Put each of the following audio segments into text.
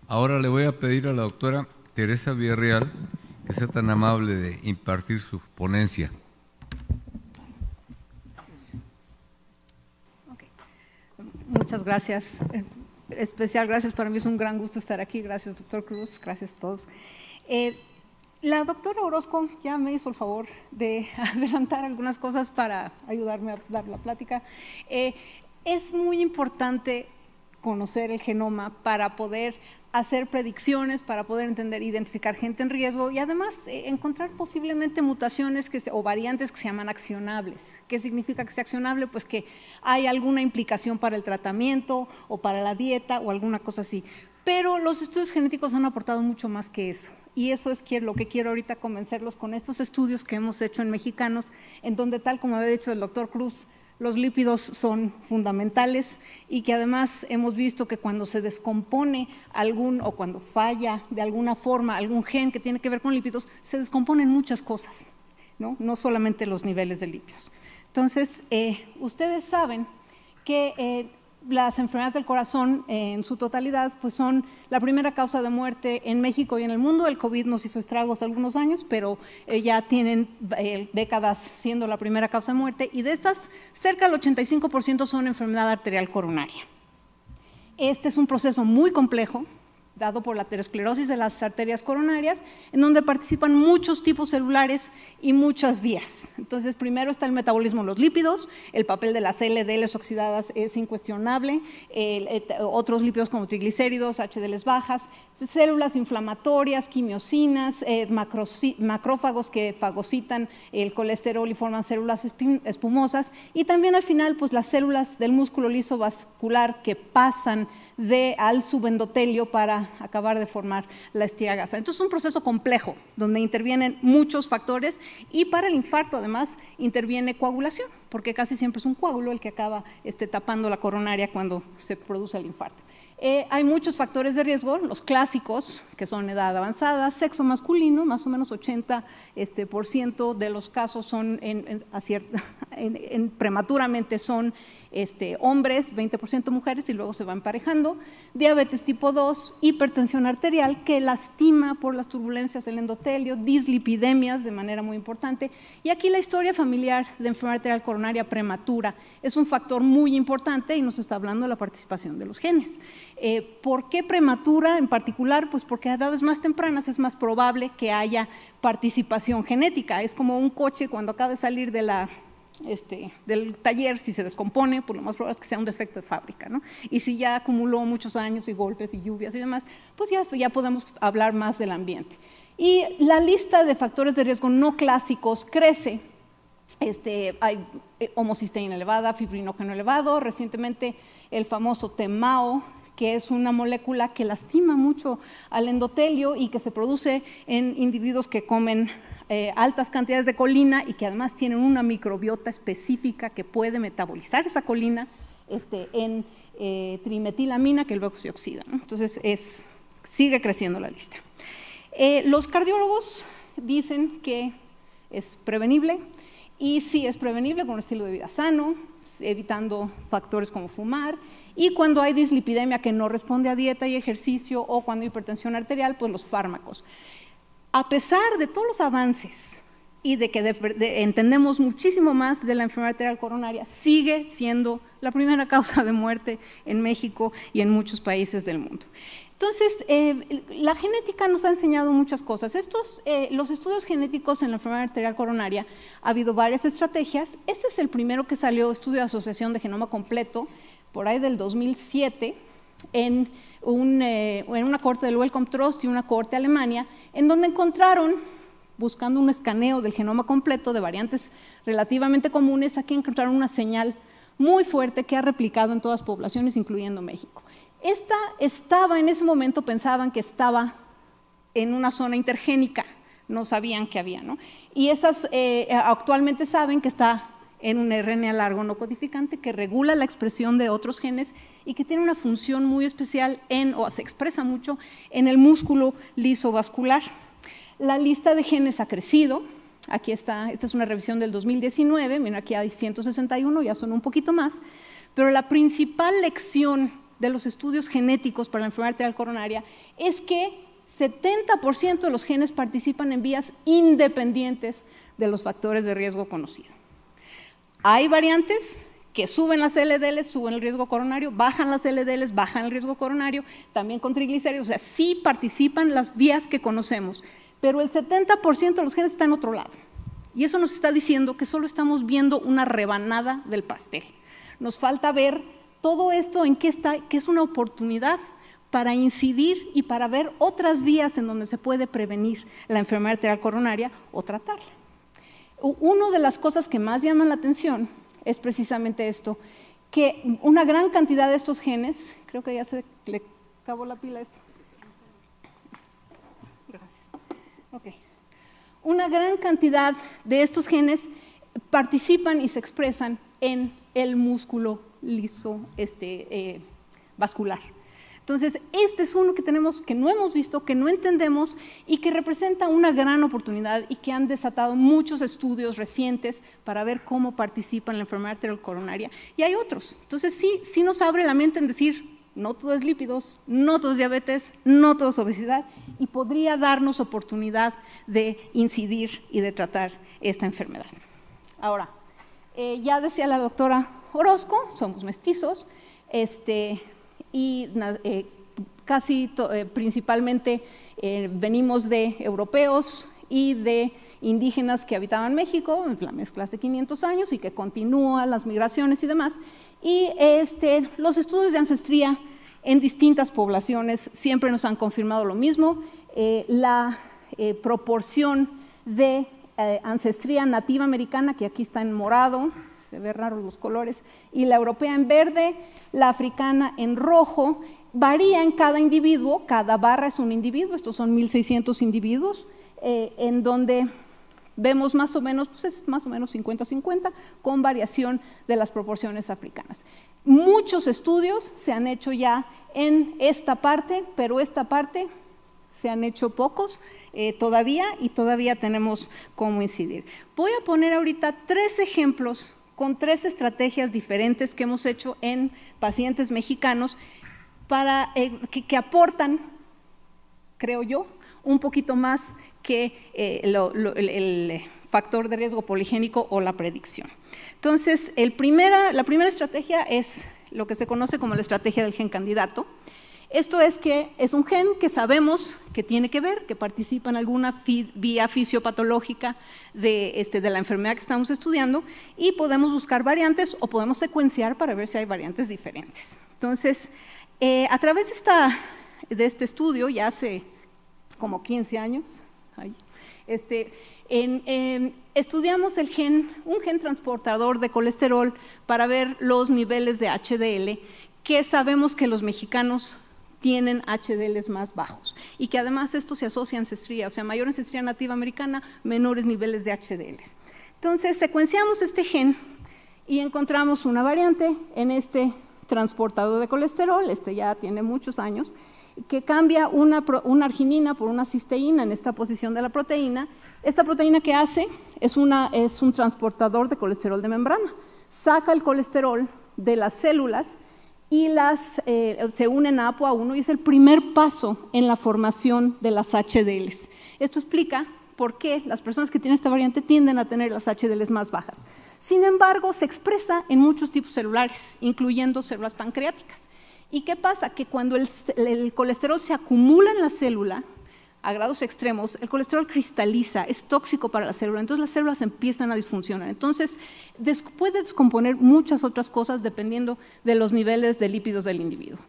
Ahora le voy a pedir a la doctora Teresa Villarreal que sea tan amable de impartir su ponencia. Okay. Muchas gracias. Especial gracias, para mí es un gran gusto estar aquí. Gracias, doctor Cruz, gracias a todos. La doctora Orozco ya me hizo el favor de adelantar algunas cosas para ayudarme a dar la plática. Es muy importante conocer el genoma para poder hacer predicciones, para poder entender, identificar gente en riesgo y además encontrar posiblemente mutaciones o variantes que se llaman accionables. ¿Qué significa que sea accionable? Pues que hay alguna implicación para el tratamiento o para la dieta o alguna cosa así. Pero los estudios genéticos han aportado mucho más que eso. Y eso es lo que quiero ahorita convencerlos con estos estudios que hemos hecho en mexicanos, en donde, tal como había dicho el doctor Cruz, los lípidos son fundamentales y que además hemos visto que cuando se descompone o cuando falla de alguna forma algún gen que tiene que ver con lípidos, se descomponen muchas cosas, no solamente los niveles de lípidos. Entonces, ustedes saben que las enfermedades del corazón en su totalidad pues son la primera causa de muerte en México y en el mundo. El COVID nos hizo estragos algunos años, pero ya tienen décadas siendo la primera causa de muerte, y de estas cerca del 85% son enfermedad arterial coronaria. Este es un proceso muy complejo dado por la aterosclerosis de las arterias coronarias, en donde participan muchos tipos celulares y muchas vías. Entonces, primero está el metabolismo de los lípidos, el papel de las LDLs oxidadas es incuestionable, otros lípidos como triglicéridos, HDLs bajas, células inflamatorias, quimiosinas, macrófagos que fagocitan el colesterol y forman células espumosas, y también al final pues las células del músculo liso vascular que pasan al subendotelio para acabar de formar la estría gasa. Entonces es un proceso complejo donde intervienen muchos factores, y para el infarto además interviene coagulación, porque casi siempre es un coágulo el que acaba tapando la coronaria cuando se produce el infarto. Hay muchos factores de riesgo, los clásicos, que son edad avanzada, sexo masculino, más o menos 80% de los casos son prematuramente son hombres, 20% mujeres, y luego se va emparejando. Diabetes tipo 2, hipertensión arterial que lastima por las turbulencias del endotelio, dislipidemias de manera muy importante, y aquí la historia familiar de enfermedad arterial coronaria prematura es un factor muy importante y nos está hablando de la participación de los genes. ¿Por qué prematura en particular? Pues porque a edades más tempranas es más probable que haya participación genética. Es como un coche cuando acaba de salir de del taller, si se descompone, pues lo más probable es que sea un defecto de fábrica, ¿no? Y si ya acumuló muchos años y golpes y lluvias y demás, pues ya podemos hablar más del ambiente. Y la lista de factores de riesgo no clásicos crece. Hay homocisteína elevada, fibrinógeno elevado, recientemente el famoso TMAO, que es una molécula que lastima mucho al endotelio y que se produce en individuos que comen altas cantidades de colina y que además tienen una microbiota específica que puede metabolizar esa colina en trimetilamina, que luego se oxida, ¿no? Entonces sigue creciendo la lista. Los cardiólogos dicen que es prevenible, y sí es prevenible con un estilo de vida sano, evitando factores como fumar, y cuando hay dislipidemia que no responde a dieta y ejercicio, o cuando hay hipertensión arterial, pues los fármacos. A pesar de todos los avances y de que entendemos muchísimo más de la enfermedad arterial coronaria, sigue siendo la primera causa de muerte en México y en muchos países del mundo. Entonces, la genética nos ha enseñado muchas cosas. Los estudios genéticos en la enfermedad arterial coronaria, ha habido varias estrategias. Este es el primero que salió, estudio de asociación de genoma completo, por ahí del 2007, en una corte del Wellcome Trust y una corte de Alemania, en donde encontraron, buscando un escaneo del genoma completo de variantes relativamente comunes, aquí encontraron una señal muy fuerte que ha replicado en todas las poblaciones, incluyendo México. Esta estaba, en ese momento pensaban que estaba en una zona intergénica, no sabían que había, ¿no? Y esas actualmente saben que está en un RNA largo no codificante que regula la expresión de otros genes y que tiene una función muy especial o se expresa mucho en el músculo liso vascular. La lista de genes ha crecido. Aquí está, esta es una revisión del 2019, miren, aquí hay 161, ya son un poquito más, pero la principal lección de los estudios genéticos para la enfermedad arterial coronaria es que 70% de los genes participan en vías independientes de los factores de riesgo conocidos. Hay variantes que suben las LDLs, suben el riesgo coronario, bajan las LDLs, bajan el riesgo coronario, también con triglicéridos, o sea, sí participan las vías que conocemos, pero el 70% de los genes está en otro lado. Y eso nos está diciendo que solo estamos viendo una rebanada del pastel. Nos falta ver todo esto en qué está, que es una oportunidad para incidir y para ver otras vías en donde se puede prevenir la enfermedad arterial coronaria o tratarla. Una de las cosas que más llaman la atención es precisamente esto, que una gran cantidad de estos genes, creo que ya se le acabó la pila a esto. Gracias. Okay. Una gran cantidad de estos genes participan y se expresan en el músculo liso vascular. Entonces, este es uno que tenemos, que no hemos visto, que no entendemos y que representa una gran oportunidad y que han desatado muchos estudios recientes para ver cómo participa en la enfermedad arterial coronaria. Y hay otros. Entonces, sí nos abre la mente en decir, no todo es lípidos, no todo es diabetes, no todo es obesidad, y podría darnos oportunidad de incidir y de tratar esta enfermedad. Ahora, ya decía la doctora Orozco, somos mestizos, y principalmente venimos de europeos y de indígenas que habitaban México, la mezcla hace 500 años y que continúa las migraciones y demás. Y los estudios de ancestría en distintas poblaciones siempre nos han confirmado lo mismo. La proporción de ancestría nativa americana, que aquí está en morado, se ve raro los colores, y la europea en verde, la africana en rojo, varía en cada individuo, cada barra es un individuo, estos son 1.600 individuos, en donde vemos más o menos, pues es más o menos 50-50, con variación de las proporciones africanas. Muchos estudios se han hecho ya en esta parte, pero esta parte se han hecho pocos todavía, y todavía tenemos cómo incidir. Voy a poner ahorita 3 ejemplos con 3 estrategias diferentes que hemos hecho en pacientes mexicanos para, que aportan, creo yo, un poquito más que el factor de riesgo poligénico o la predicción. Entonces, la primera estrategia es lo que se conoce como la estrategia del gen candidato. Esto es que es un gen que sabemos que tiene que ver, que participa en alguna vía fisiopatológica de la enfermedad que estamos estudiando, y podemos buscar variantes o podemos secuenciar para ver si hay variantes diferentes. Entonces, a través de este estudio, ya hace como 15 años, estudiamos un gen transportador de colesterol para ver los niveles de HDL, que sabemos que los mexicanos tienen HDLs más bajos y que además esto se asocia a ancestría, o sea, mayor ancestría nativa americana, menores niveles de HDLs. Entonces, secuenciamos este gen y encontramos una variante en este transportador de colesterol, ya tiene muchos años, que cambia una arginina por una cisteína en esta posición de la proteína. Esta proteína, que hace es un transportador de colesterol de membrana, saca el colesterol de las células y se unen a ApoA1, y es el primer paso en la formación de las HDLs. Esto explica por qué las personas que tienen esta variante tienden a tener las HDLs más bajas. Sin embargo, se expresa en muchos tipos celulares, incluyendo células pancreáticas. ¿Y qué pasa? Que cuando el colesterol se acumula en la célula a grados extremos, el colesterol cristaliza, es tóxico para la célula, entonces las células empiezan a disfuncionar. Entonces, puede descomponer muchas otras cosas dependiendo de los niveles de lípidos del individuo.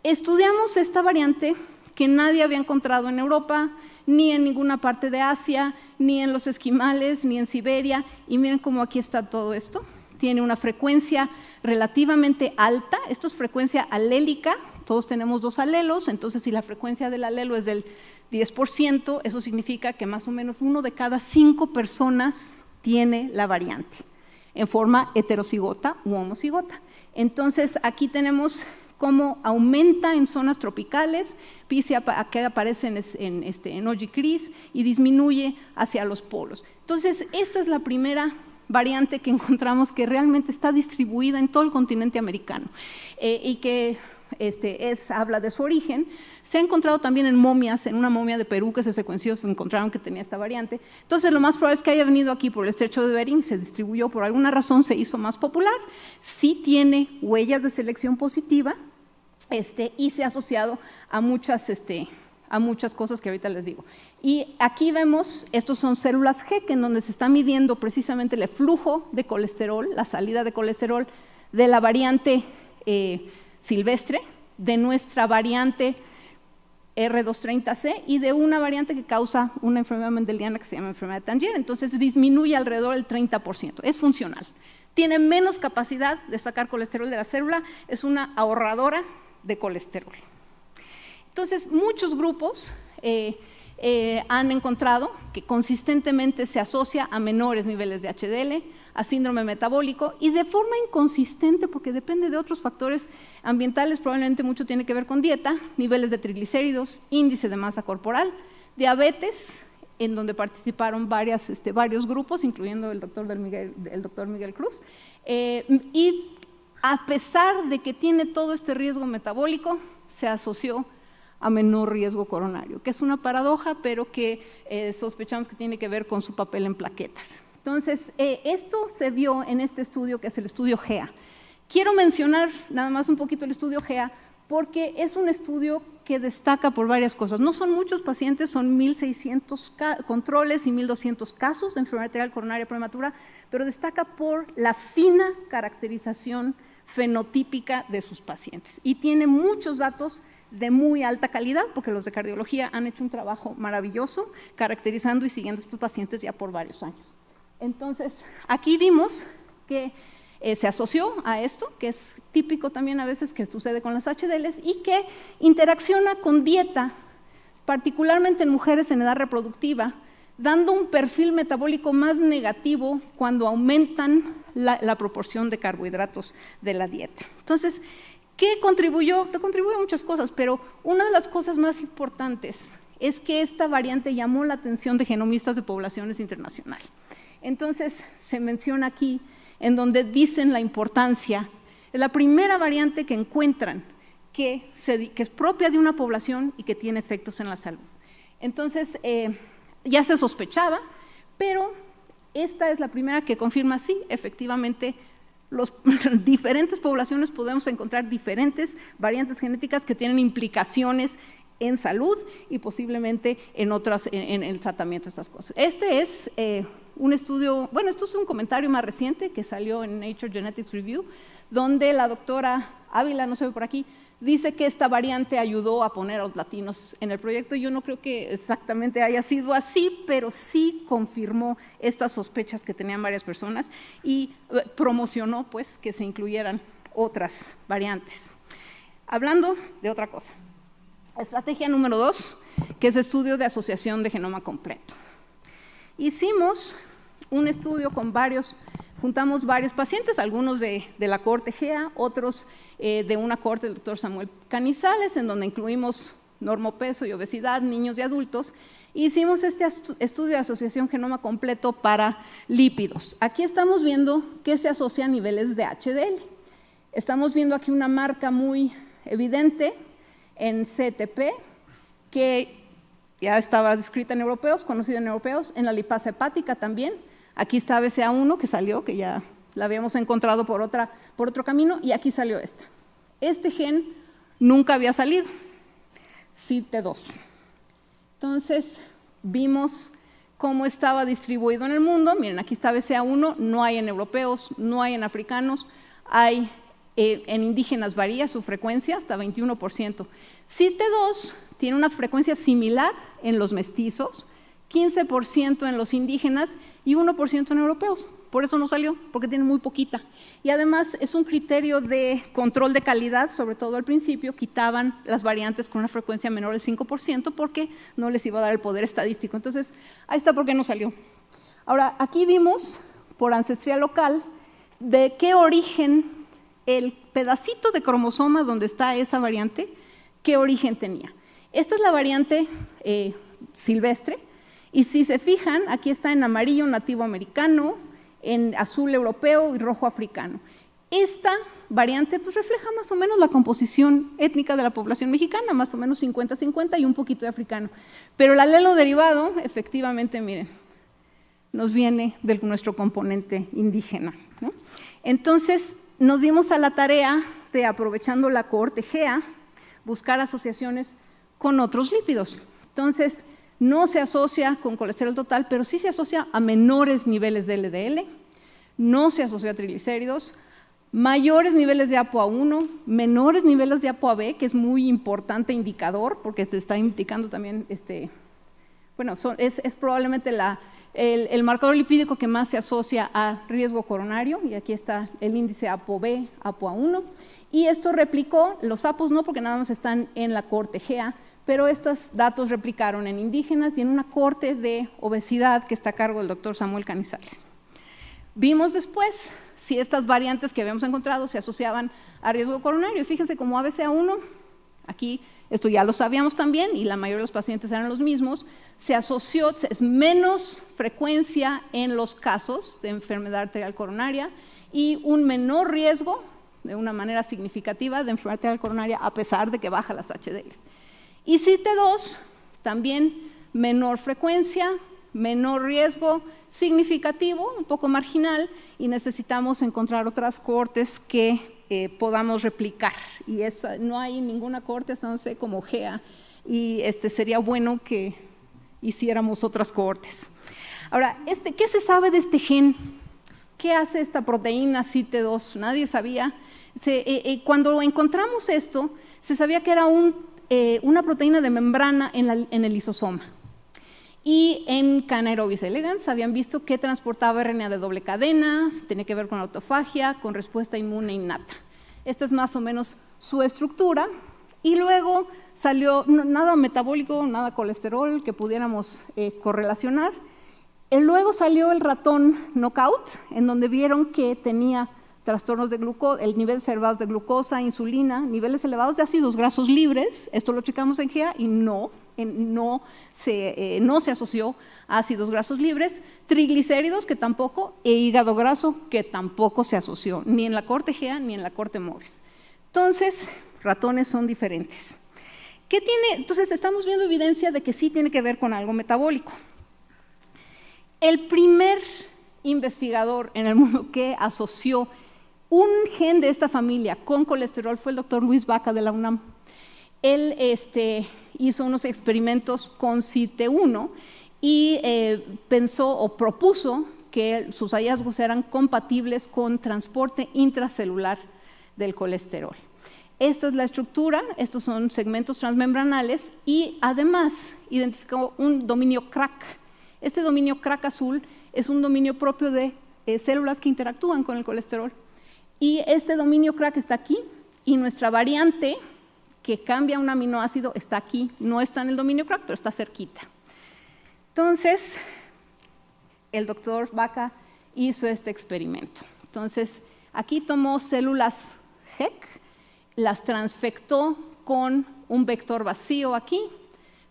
Estudiamos esta variante que nadie había encontrado en Europa, ni en ninguna parte de Asia, ni en los esquimales, ni en Siberia, y miren cómo aquí está todo esto. Tiene una frecuencia relativamente alta, esto es frecuencia alélica, todos tenemos 2 alelos, entonces si la frecuencia del alelo es del 10%, eso significa que más o menos 1 de cada 5 personas tiene la variante, en forma heterocigota u homocigota. Entonces, aquí tenemos cómo aumenta en zonas tropicales, que aparece en Oji-Cris, y disminuye hacia los polos. Entonces, esta es la primera variante que encontramos que realmente está distribuida en todo el continente americano y que habla de su origen. Se ha encontrado también en momias, en una momia de Perú que se secuenció, se encontraron que tenía esta variante. Entonces, lo más probable es que haya venido aquí por el estrecho de Bering, se distribuyó por alguna razón, se hizo más popular. Sí tiene huellas de selección positiva y se ha asociado a muchas cosas que ahorita les digo. Y aquí vemos, estos son células G, en donde se está midiendo precisamente el flujo de colesterol, la salida de colesterol de la variante silvestre, de nuestra variante R230C y de una variante que causa una enfermedad mendeliana que se llama enfermedad de Tangier. Entonces disminuye alrededor del 30%, es funcional. Tiene menos capacidad de sacar colesterol de la célula, es una ahorradora de colesterol. Entonces, muchos grupos han encontrado que consistentemente se asocia a menores niveles de HDL, a síndrome metabólico y de forma inconsistente, porque depende de otros factores ambientales, probablemente mucho tiene que ver con dieta, niveles de triglicéridos, índice de masa corporal, diabetes, en donde participaron varios grupos, incluyendo el doctor Miguel Cruz, y a pesar de que tiene todo este riesgo metabólico, se asoció a menor riesgo coronario, que es una paradoja, pero que sospechamos que tiene que ver con su papel en plaquetas. Entonces, esto se vio en este estudio, que es el estudio GEA. Quiero mencionar nada más un poquito el estudio GEA, porque es un estudio que destaca por varias cosas. No son muchos pacientes, son 1.600 controles y 1.200 casos de enfermedad arterial coronaria prematura, pero destaca por la fina caracterización fenotípica de sus pacientes. Y tiene muchos datos de muy alta calidad, porque los de cardiología han hecho un trabajo maravilloso caracterizando y siguiendo a estos pacientes ya por varios años. Entonces, aquí vimos que se asoció a esto, que es típico también a veces que sucede con las HDLs, y que interacciona con dieta, particularmente en mujeres en edad reproductiva, dando un perfil metabólico más negativo cuando aumentan la proporción de carbohidratos de la dieta. Entonces, ¿qué contribuyó? Contribuyó a muchas cosas, pero una de las cosas más importantes es que esta variante llamó la atención de genomistas de poblaciones internacionales. Entonces, se menciona aquí, en donde dicen la importancia, es la primera variante que encuentran que es propia de una población y que tiene efectos en la salud. Entonces, ya se sospechaba, pero esta es la primera que confirma, sí, efectivamente, las diferentes poblaciones podemos encontrar diferentes variantes genéticas que tienen implicaciones en salud y posiblemente en el tratamiento de estas cosas. Este es un estudio, bueno, esto es un comentario más reciente que salió en Nature Genetics Review, donde la doctora Ávila, no se ve por aquí, dice que esta variante ayudó a poner a los latinos en el proyecto. Yo no creo que exactamente haya sido así, pero sí confirmó estas sospechas que tenían varias personas y promocionó pues que se incluyeran otras variantes. Hablando de otra cosa, estrategia número 2, que es estudio de asociación de genoma completo. Hicimos un estudio con juntamos varios pacientes, algunos de la cohorte GEA, otros de una cohorte del doctor Samuel Canizales, en donde incluimos normopeso y obesidad, niños y adultos, e hicimos este estudio de asociación genoma completo para lípidos. Aquí estamos viendo que se asocia a niveles de HDL. Estamos viendo aquí una marca muy evidente en CETP, que ya estaba descrita en europeos, conocida en europeos, en la lipasa hepática también. Aquí está BCA1 que salió, que ya la habíamos encontrado por otro camino, y aquí salió esta. Este gen nunca había salido, CYT2. Entonces, vimos cómo estaba distribuido en el mundo. Miren, aquí está BCA1, no hay en europeos, no hay en africanos, hay en indígenas varía su frecuencia hasta 21%. CYT2 tiene una frecuencia similar en los mestizos, 15% en los indígenas y 1% en europeos. Por eso no salió, porque tiene muy poquita. Y además es un criterio de control de calidad, sobre todo al principio, quitaban las variantes con una frecuencia menor del 5% porque no les iba a dar el poder estadístico. Entonces, ahí está por qué no salió. Ahora, aquí vimos, por ancestría local, de qué origen el pedacito de cromosoma donde está esa variante, qué origen tenía. Esta es la variante silvestre, y si se fijan, aquí está en amarillo nativo americano, en azul europeo y rojo africano. Esta variante pues, refleja más o menos la composición étnica de la población mexicana, más o menos 50-50 y un poquito de africano. Pero el alelo derivado, efectivamente, miren, nos viene de nuestro componente indígena, ¿no? Entonces, nos dimos a la tarea de, aprovechando la cohorte GEA, buscar asociaciones con otros lípidos. Entonces, no se asocia con colesterol total, pero sí se asocia a menores niveles de LDL, no se asocia a triglicéridos, mayores niveles de ApoA1, menores niveles de ApoA-B, que es muy importante indicador, porque se está indicando también, bueno, es probablemente el marcador lipídico que más se asocia a riesgo coronario, y aquí está el índice ApoB, ApoA1, y esto replicó, los APOs no, porque nada más están en la cohorte GEA, pero estos datos replicaron en indígenas y en una cohorte de obesidad que está a cargo del doctor Samuel Canizales. Vimos después si estas variantes que habíamos encontrado se asociaban a riesgo coronario, y fíjense como ABCA1, aquí esto ya lo sabíamos también, y la mayoría de los pacientes eran los mismos, se asoció, es menos frecuencia en los casos de enfermedad arterial coronaria y un menor riesgo, de una manera significativa, de enfermedad arterial coronaria, a pesar de que baja las HDLs. Y CIT2, también menor frecuencia, menor riesgo, significativo, un poco marginal, y necesitamos encontrar otras cohortes que podamos replicar, y no hay ninguna cohorte, no sé, como GEA, y sería bueno que hiciéramos otras cohortes. Ahora, ¿qué se sabe de este gen? ¿Qué hace esta proteína CIT2? Nadie sabía. Cuando encontramos esto, se sabía que era una proteína de membrana en el lisosoma. Y en Canaerobius elegans habían visto que transportaba RNA de doble cadena, tenía que ver con autofagia, con respuesta inmune innata. Esta es más o menos su estructura. Y luego salió nada metabólico, nada colesterol que pudiéramos correlacionar. Luego salió el ratón knockout, en donde vieron que tenía trastornos de glucosa, el nivel elevados de glucosa, insulina, niveles elevados de ácidos grasos libres, esto lo checamos en GEA y no se asoció a ácidos grasos libres, triglicéridos que tampoco, e hígado graso que tampoco se asoció, ni en la cohorte GEA ni en la cohorte MOVES. Entonces, ratones son diferentes. ¿Qué tiene? Entonces, estamos viendo evidencia de que sí tiene que ver con algo metabólico. El primer investigador en el mundo que asoció un gen de esta familia con colesterol fue el doctor Luis Baca de la UNAM. Él hizo unos experimentos con CIT1 y pensó o propuso que sus hallazgos eran compatibles con transporte intracelular del colesterol. Esta es la estructura, estos son segmentos transmembranales y además identificó un dominio crack. Este dominio crack azul es un dominio propio de células que interactúan con el colesterol. Y este dominio crack está aquí y nuestra variante que cambia un aminoácido está aquí, no está en el dominio crack, pero está cerquita. Entonces, el doctor Baca hizo este experimento. Entonces, aquí tomó células HEC, las transfectó con un vector vacío aquí,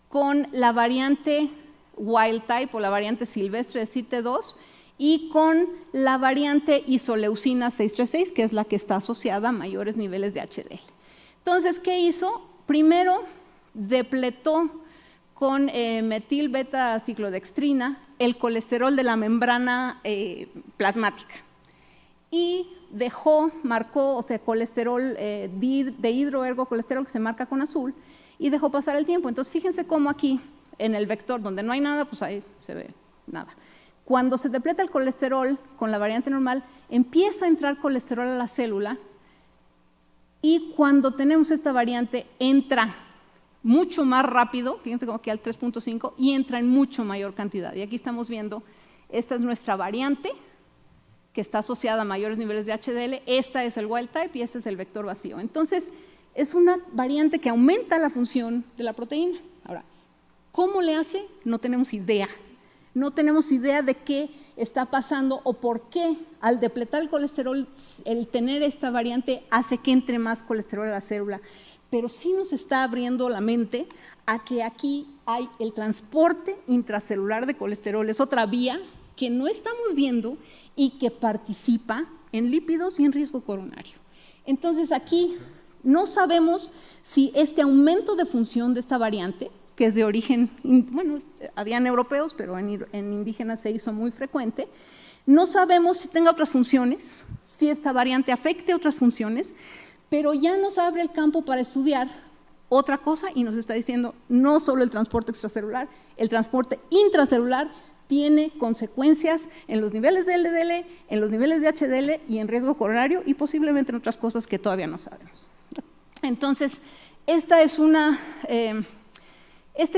con la variante wild type o la variante silvestre de CIT2 y con la variante isoleucina 636, que es la que está asociada a mayores niveles de HDL. Entonces, ¿qué hizo? Primero, depletó con metil beta ciclodextrina el colesterol de la membrana plasmática y marcó, o sea, colesterol de hidroergocolesterol que se marca con azul y dejó pasar el tiempo. Entonces, fíjense cómo aquí, en el vector donde no hay nada, pues ahí se ve nada. Cuando se depleta el colesterol con la variante normal, empieza a entrar colesterol a la célula y cuando tenemos esta variante entra mucho más rápido, fíjense como que al 3.5 y entra en mucho mayor cantidad. Y aquí estamos viendo, esta es nuestra variante que está asociada a mayores niveles de HDL, esta es el wild type y este es el vector vacío. Entonces, es una variante que aumenta la función de la proteína. Ahora, ¿cómo le hace? No tenemos idea. No tenemos idea de qué está pasando o por qué al depletar el colesterol, el tener esta variante hace que entre más colesterol a la célula. Pero sí nos está abriendo la mente a que aquí hay el transporte intracelular de colesterol. Es otra vía que no estamos viendo y que participa en lípidos y en riesgo coronario. Entonces aquí no sabemos si este aumento de función de esta variante, que es de origen, bueno, habían europeos, pero en indígenas se hizo muy frecuente, no sabemos si tenga otras funciones, si esta variante afecte otras funciones, pero ya nos abre el campo para estudiar otra cosa y nos está diciendo no solo el transporte extracelular, el transporte intracelular tiene consecuencias en los niveles de LDL, en los niveles de HDL y en riesgo coronario y posiblemente en otras cosas que todavía no sabemos. Entonces, esta es una,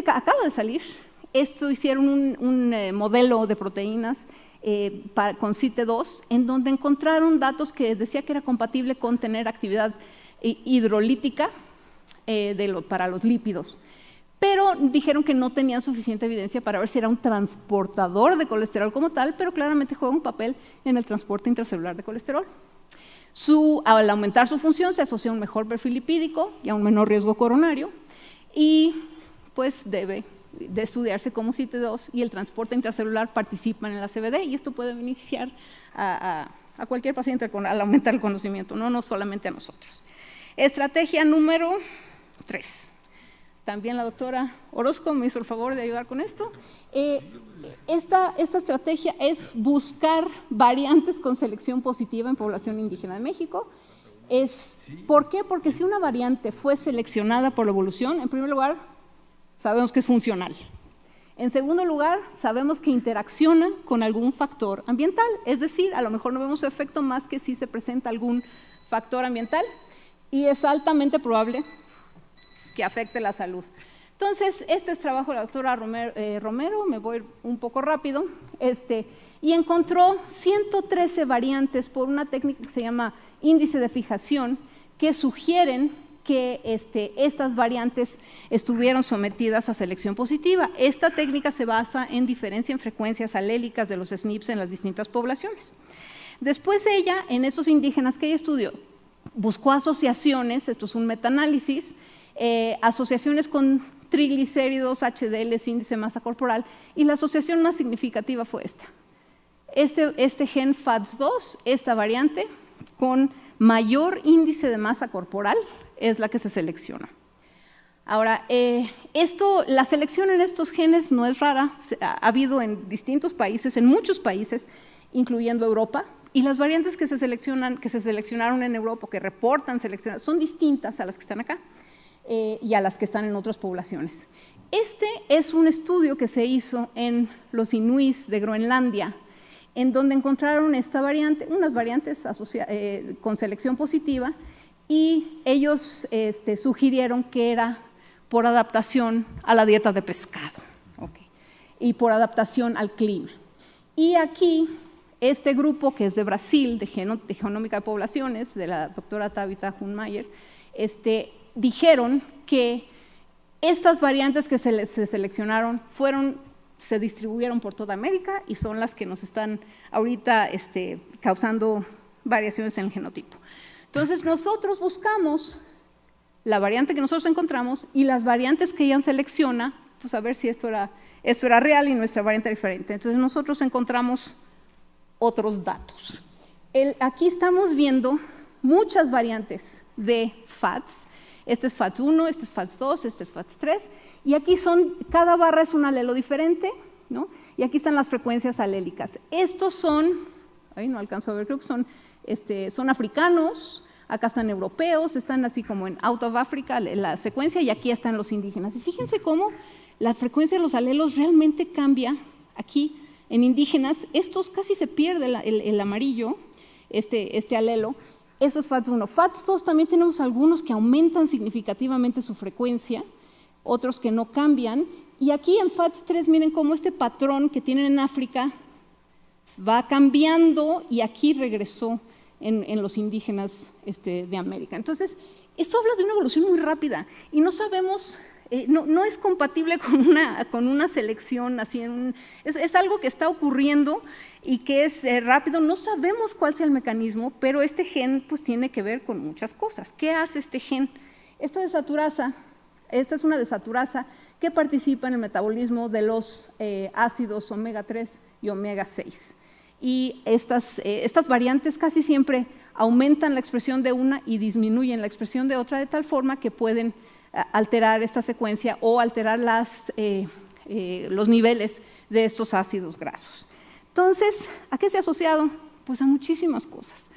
acaba de salir, esto hicieron un modelo de proteínas con CITE2, en donde encontraron datos que decía que era compatible con tener actividad hidrolítica para los lípidos, pero dijeron que no tenían suficiente evidencia para ver si era un transportador de colesterol como tal, pero claramente juega un papel en el transporte intracelular de colesterol. Al aumentar su función se asocia a un mejor perfil lipídico y a un menor riesgo coronario, y pues debe de estudiarse como CITE2 y el transporte intracelular participan en la CVD, y esto puede beneficiar a cualquier paciente al aumentar el conocimiento, no solamente a nosotros. Estrategia número 3. También la doctora Orozco me hizo el favor de ayudar con esto. Esta estrategia es buscar variantes con selección positiva en población indígena de México. ¿Por qué? Porque si una variante fue seleccionada por la evolución, en primer lugar, sabemos que es funcional. En segundo lugar, sabemos que interacciona con algún factor ambiental, es decir, a lo mejor no vemos su efecto más que si se presenta algún factor ambiental, y es altamente probable que afecte la salud. Entonces, este es trabajo de la doctora Romero, me voy un poco rápido, y encontró 113 variantes por una técnica que se llama índice de fijación, que sugieren que estas variantes estuvieron sometidas a selección positiva. Esta técnica se basa en diferencia en frecuencias alélicas de los SNPs en las distintas poblaciones. Después ella, en esos indígenas que ella estudió, buscó asociaciones, esto es un metaanálisis, asociaciones con triglicéridos, HDL, índice de masa corporal, y la asociación más significativa fue esta. Este gen FATS2, esta variante, con mayor índice de masa corporal, es la que se selecciona. Ahora, la selección en estos genes no es rara, ha habido en distintos países, en muchos países, incluyendo Europa, y las variantes que se seleccionaron en Europa, que reportan seleccionadas, son distintas a las que están acá y a las que están en otras poblaciones. Este es un estudio que se hizo en los inuits de Groenlandia, en donde encontraron esta variante, unas variantes con selección positiva, y ellos sugirieron que era por adaptación a la dieta de pescado, y por adaptación al clima. Y aquí, este grupo que es de Brasil, de Genómica de Poblaciones, de la doctora Tabitha Hunmayer, dijeron que estas variantes que se seleccionaron se distribuyeron por toda América y son las que nos están ahorita causando variaciones en el genotipo. Entonces, nosotros buscamos la variante que nosotros encontramos y las variantes que ella selecciona, pues a ver si esto era real y nuestra variante era diferente. Entonces, nosotros encontramos otros datos. Aquí estamos viendo muchas variantes de FATS. Este es FATS1, este es FATS2, este es FATS3, y aquí cada barra es un alelo diferente, ¿no? Y aquí están las frecuencias alélicas. Estos son, ahí no alcanzo a ver, creo que son africanos, acá están europeos, están así como en Out of Africa, la secuencia, y aquí están los indígenas. Y fíjense cómo la frecuencia de los alelos realmente cambia aquí en indígenas. Estos casi se pierde el amarillo, este alelo. Eso es FATS1. FATS2 también tenemos algunos que aumentan significativamente su frecuencia, otros que no cambian. Y aquí en FATS3, miren cómo este patrón que tienen en África va cambiando y aquí regresó en los indígenas de América. Entonces, esto habla de una evolución muy rápida y no sabemos, no es compatible con una selección así. Es algo que está ocurriendo y que es rápido. No sabemos cuál sea el mecanismo, pero este gen pues tiene que ver con muchas cosas. ¿Qué hace este gen? Esta es una desaturasa que participa en el metabolismo de los ácidos omega 3 y omega 6. y estas variantes casi siempre aumentan la expresión de una y disminuyen la expresión de otra de tal forma que pueden alterar esta secuencia o alterar los niveles de estos ácidos grasos. Entonces, ¿a qué se ha asociado? Pues a muchísimas cosas.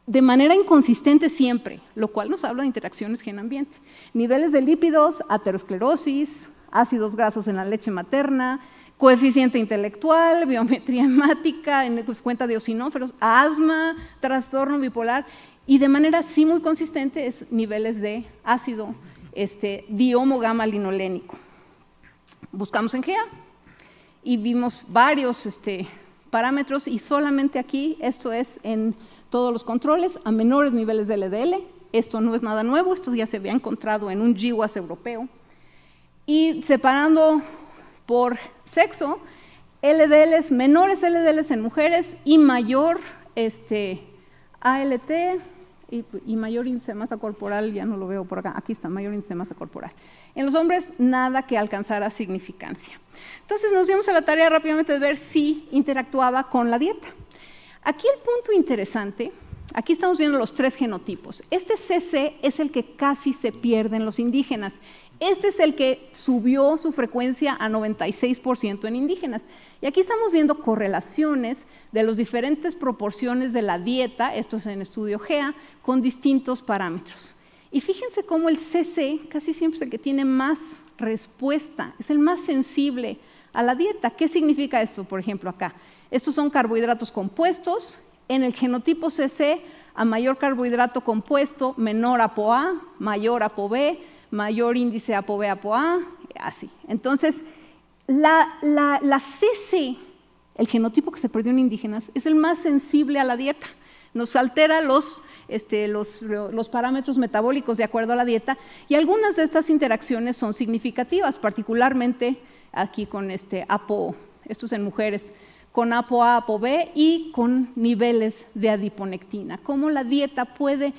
De manera inconsistente siempre, lo cual nos habla de interacciones gen-ambiente. Niveles de lípidos, aterosclerosis, ácidos grasos en la leche materna, coeficiente intelectual, biometría hemática, en cuenta de eosinóferos, asma, trastorno bipolar, y de manera sí muy consistente es niveles de ácido di-homo-gamma-linolénico. Buscamos en GEA y vimos varios parámetros, y solamente aquí, esto es en todos los controles, a menores niveles de LDL. Esto no es nada nuevo, esto ya se había encontrado en un GWAS europeo. Y separando por sexo, LDLs, menores LDLs en mujeres y mayor ALT y mayor índice de masa corporal, ya no lo veo por acá, aquí está, mayor índice de masa corporal. En los hombres, nada que alcanzara significancia. Entonces nos dimos a la tarea rápidamente de ver si interactuaba con la dieta. Aquí el punto interesante, aquí estamos viendo los 3 genotipos. Este CC es el que casi se pierde en los indígenas. Este es el que subió su frecuencia a 96% en indígenas. Y aquí estamos viendo correlaciones de las diferentes proporciones de la dieta, esto es en estudio GEA, con distintos parámetros. Y fíjense cómo el CC casi siempre es el que tiene más respuesta, es el más sensible a la dieta. ¿Qué significa esto, por ejemplo, acá? Estos son carbohidratos compuestos. En el genotipo CC, a mayor carbohidrato compuesto, menor ApoA, mayor ApoB, mayor índice ApoB, ApoA, así. Entonces, la CC, el genotipo que se perdió en indígenas, es el más sensible a la dieta. Nos altera los parámetros metabólicos de acuerdo a la dieta, y algunas de estas interacciones son significativas, particularmente aquí con APO, esto es en mujeres, con ApoA, ApoB y con niveles de adiponectina. Cómo la dieta puede,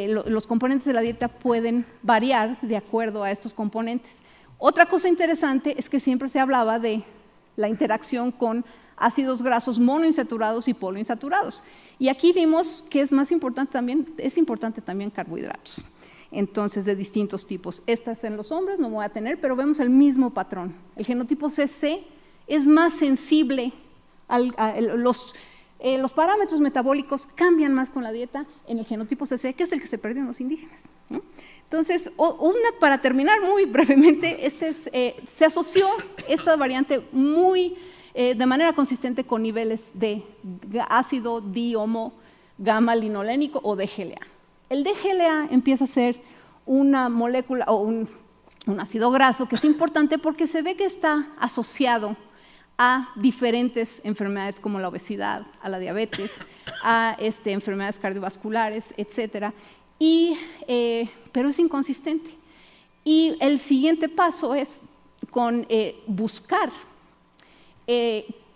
los componentes de la dieta pueden variar de acuerdo a estos componentes. Otra cosa interesante es que siempre se hablaba de la interacción con ácidos grasos monoinsaturados y poliinsaturados. Y aquí vimos que es importante también carbohidratos. Entonces, de distintos tipos. Estas en los hombres no voy a tener, pero vemos el mismo patrón. El genotipo CC es más sensible, los parámetros metabólicos cambian más con la dieta en el genotipo CC, que es el que se perdió en los indígenas, ¿no? Entonces, para terminar muy brevemente, se asoció esta variante de manera consistente con niveles de ácido di-homo-gamma-linolénico o DGLA. El DGLA empieza a ser una molécula o un ácido graso que es importante porque se ve que está asociado a diferentes enfermedades como la obesidad, a la diabetes, a enfermedades cardiovasculares, etcétera, pero es inconsistente. Y el siguiente paso es buscar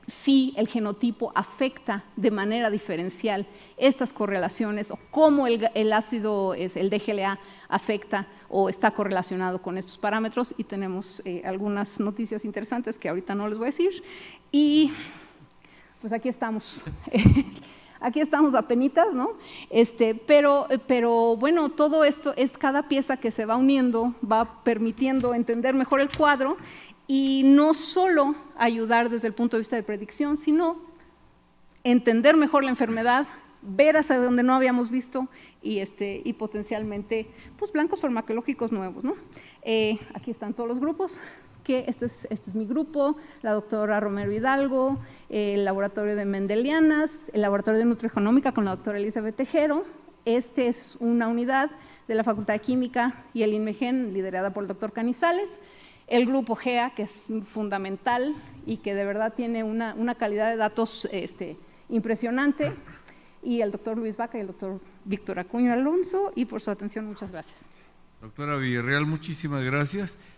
si el genotipo afecta de manera diferencial estas correlaciones o cómo el ácido, el DGLA, afecta o está correlacionado con estos parámetros, y tenemos algunas noticias interesantes que ahorita no les voy a decir. Y pues aquí estamos. Aquí estamos apenitas, ¿no? Pero bueno, todo esto es cada pieza que se va uniendo, va permitiendo entender mejor el cuadro, y no solo ayudar desde el punto de vista de predicción, sino entender mejor la enfermedad, ver hacia donde no habíamos visto y potencialmente pues, blancos farmacológicos nuevos, ¿no? Aquí están todos los grupos, que este es mi grupo, la doctora Romero Hidalgo, el laboratorio de Mendelianas, el laboratorio de Nutrigenómica con la doctora Elizabeth Tejero. Este es una unidad de la Facultad de Química y el INMEGEN, liderada por el doctor Canizales. El grupo GEA, que es fundamental y que de verdad tiene una calidad de datos impresionante, y el doctor Luis Vaca y el doctor Víctor Acuña Alonso, y por su atención, muchas gracias. Doctora Villarreal, muchísimas gracias.